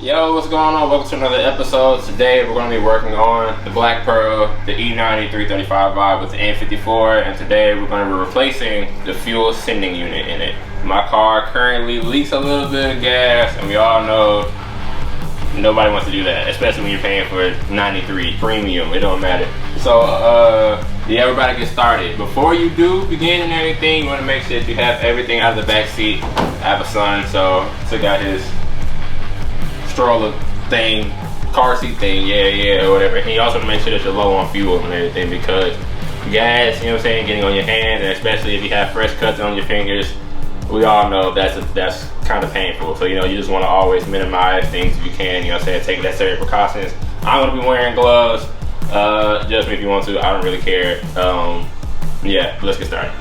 Yo, what's going on? Welcome to another episode. Today we're going to be working on the Black Pearl, the E90 335 vibe with the N54, and today we're going to be replacing the fuel sending unit in it. My car currently leaks a little bit of gas, and we all know nobody wants to do that, especially when you're paying for 93 premium. It don't matter. So yeah, everybody get started. Before you do begin and everything, you want to make sure that you have everything out of the back seat. I have a son, so took out his stroller thing, car seat thing, yeah, whatever. And you also want to make sure that you're low on fuel and everything, because gas, you know what I'm saying, getting on your hands, and especially if you have fresh cuts on your fingers, we all know that's kind of painful. So, you know, you just want to always minimize things if you can, you know what I'm saying, take necessary precautions. I'm going to be wearing gloves, just if you want to, I don't really care. Yeah, let's get started.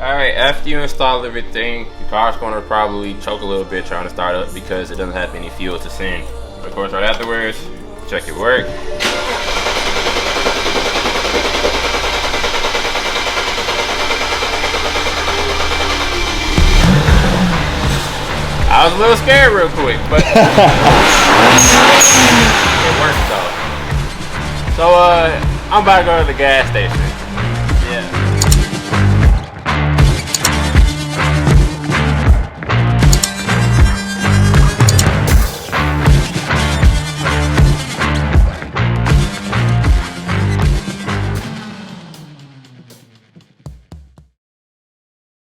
Alright, after you install everything, your car's going to probably choke a little bit trying to start up because it doesn't have any fuel to send. Of course, right afterwards, check your work. I was a little scared real quick, but it worked though. So, I'm about to go to the gas station.